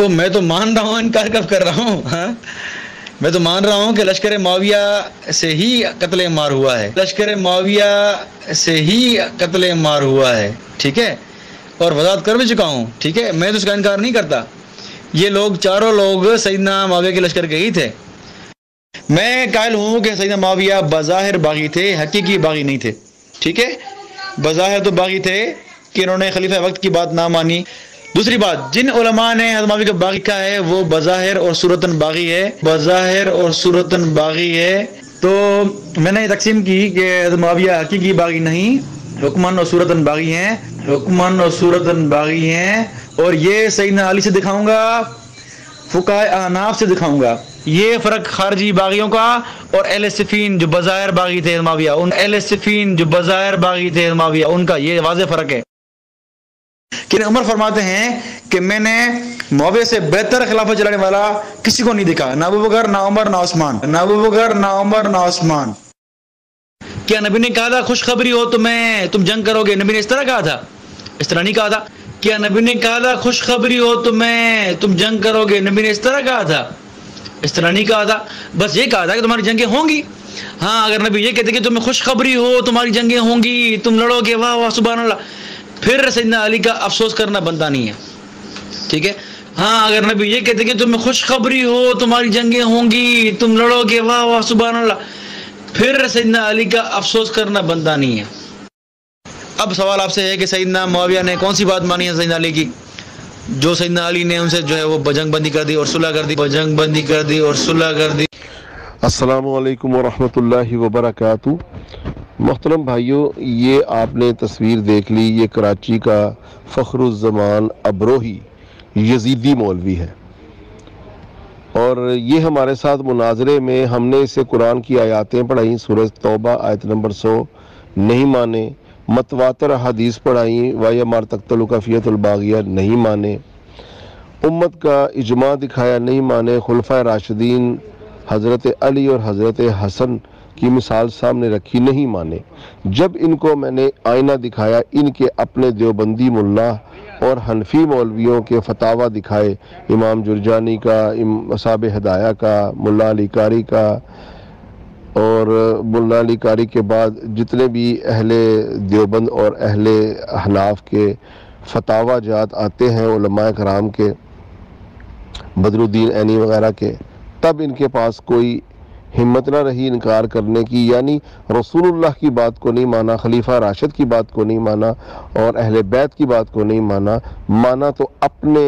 تو میں تو مان رہا ہوں، انکار کب کر رہا ہوں؟ ہاں میں تو مان رہا ہوں کہ لشکر معاویہ سے ہی قتل عمار ہوا ہے، لشکر معاویہ سے ہی قتل عمار ہوا ہے، ٹھیک ہے، اور وضاحت کر بھی چکا ہوں، ٹھیک ہے، میں تو اس کا انکار نہیں کرتا۔ یہ لوگ چاروں لوگ سیدنا معاویہ کے لشکر کے ہی تھے۔ میں قائل ہوں کہ سیدنا معاویہ بظاہر باغی تھے، حقیقی باغی نہیں تھے، ٹھیک ہے، بظاہر تو باغی تھے کہ انہوں نے خلیفہ وقت کی بات نہ مانی۔ دوسری بات، جن علماء نے حضرت معاویہ کو باغی کہا ہے وہ بظاہر اور صورتاً باغی ہے، بظاہر اور صورتاً باغی ہے۔ تو میں نے یہ تقسیم کی کہ حضرت معاویہ حقیقی باغی نہیں، حکماً اور صورتاً باغی ہیں، حکماً اور صورتاً باغی ہیں، اور یہ سیدنا علی سے دکھاؤں گا، فقہائے احناف سے دکھاؤں گا۔ یہ فرق خارجی باغیوں کا اور اہل صفین جو بظاہر باغی تھے معاویہ، ان اہل صفین جو بظاہر باغی تھے معاویہ، ان کا یہ واضح فرق ہے۔ کہ عمر فرماتے ہیں کہ میں نے معاویہ سے بہتر خلافت چلانے والا کسی کو نہیں دیکھا، نہ ابو بکر، نہ عمر، نہ عثمان، نہ ابو بکر، نہ عمر، نہ عثمان۔ کیا نبی نے کہا تھا خوشخبری ہو تم جنگ کرو گے؟ نبی نے اس طرح کہا تھا؟ اس طرح نہیں کہا تھا۔ کیا نبی نے کہا تھا خوشخبری ہو تم جنگ کرو گے؟ نبی نے اس طرح کہا تھا؟ اس طرح نہیں کہا تھا۔ بس یہ کہا تھا کہ تمہاری جنگیں ہوں گی۔ ہاں اگر نبی یہ کہتے کہ تمہیں خوشخبری ہو تمہاری جنگیں ہوں گی، تم لڑو گے، واہ واہ سبحان اللہ، پھر سیدنا علی کا افسوس کرنا بنتا نہیں ہے، ٹھیک ہے۔ ہاں اگر نبی یہ کہتے کہ تمہیں خوشخبری ہو تمہاری جنگیں ہوں گی، تم لڑو گے، واہ واہ سبحان اللہ، پھر سیدنا علی کا افسوس کرنا بنتا نہیں ہے۔ اب سوال آپ سے ہے کہ سیدنا معاویہ نے کون سی بات مانی ہے سیدنا علی کی، جو سیدنا علی نے ان سے جو ہے وہ جنگ بندی کر دی اور صلح کر دی، جنگ بندی کر دی اور صلح کر دی۔ السلام علیکم ورحمۃ اللہ وبرکاتہ۔ محترم بھائیوں، یہ آپ نے تصویر دیکھ لی، یہ کراچی کا فخر الزمان ابروہی یزیدی مولوی ہے، اور یہ ہمارے ساتھ مناظرے میں ہم نے اسے قرآن کی آیاتیں پڑھائیں، سورہ توبہ آیت نمبر 100 نہیں مانے، متواتر حدیث پڑھائیں، وَيَا مَا تَقْتَلُكَ فِيَةُ الْبَاغِيَةِ نہیں مانے، امت کا اجماع دکھایا نہیں مانے، خلفائے راشدین حضرت علی اور حضرت حسن کی مثال سامنے رکھی نہیں مانے۔ جب ان کو میں نے آئینہ دکھایا، ان کے اپنے دیوبندی ملا اور حنفی مولویوں کے فتاوی دکھائے، امام جرجانی کا، اصحاب ہدایہ کا، ملا علی قاری کا، اور ملا علی قاری کے بعد جتنے بھی اہل دیوبند اور اہل احناف کے فتاوی جات آتے ہیں علماء کرام کے، بدر الدین عینی وغیرہ کے، تب ان کے پاس کوئی ہمت نہ رہی انکار کرنے کی، یعنی رسول اللہ کی بات کو نہیں مانا، خلیفہ راشد کی بات کو نہیں مانا، اور اہل بیت کی بات کو نہیں مانا تو اپنے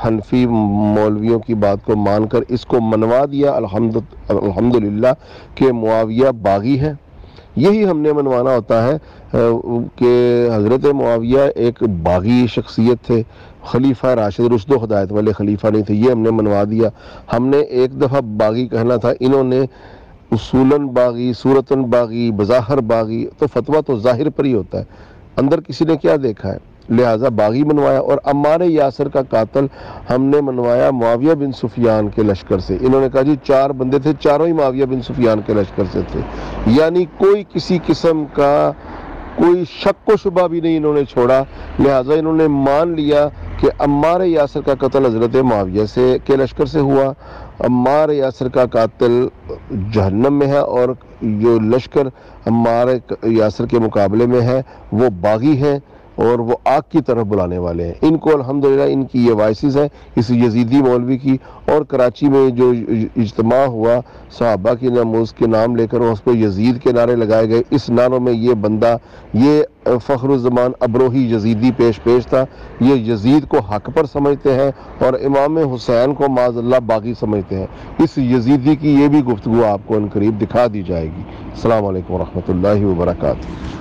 حنفی مولویوں کی بات کو مان کر اس کو منوا دیا الحمدللہ کہ معاویہ باغی ہے۔ یہی ہم نے منوانا ہوتا ہے کہ حضرت معاویہ ایک باغی شخصیت تھے، خلیفہ راشد رشد و ہدایت والے خلیفہ نہیں تھے، یہ ہم نے منوا دیا۔ ہم نے ایک دفعہ باغی کہنا تھا، انہوں نے اصولاً باغی، صورتاً باغی، بظاہر باغی، تو فتویٰ تو ظاہر پر ہی ہوتا ہے، اندر کسی نے کیا دیکھا ہے، لہٰذا باغی منوایا۔ اور عمار یاسر کا قاتل ہم نے منوایا معاویہ بن سفیان کے لشکر سے۔ انہوں نے کہا جی 4 بندے تھے، چاروں ہی معاویہ بن سفیان کے لشکر سے تھے، یعنی کوئی کسی قسم کا کوئی شک و شبہ بھی نہیں انہوں نے چھوڑا، لہٰذا انہوں نے مان لیا کہ عمار یاسر کا قتل حضرت معاویہ کے لشکر سے ہوا، عمار یاسر کا قاتل جہنم میں ہے، اور جو لشکر عمار یاسر کے مقابلے میں ہے وہ باغی ہیں اور وہ آگ کی طرف بلانے والے ہیں۔ ان کو الحمدللہ ان کی یہ وائسز ہیں اس یزیدی مولوی کی، اور کراچی میں جو اجتماع ہوا صحابہ کی ناموز کے نام لے کر اس پہ یزید کے نعرے لگائے گئے، اس نعروں میں یہ بندہ، یہ فخر الزمان ابروہی یزیدی پیش تھا۔ یہ یزید کو حق پر سمجھتے ہیں اور امام حسین کو معاذ اللہ باغی سمجھتے ہیں۔ اس یزیدی کی یہ بھی گفتگو آپ کو ان قریب دکھا دی جائے گی۔ السلام علیکم ورحمۃ اللہ وبرکاتہ۔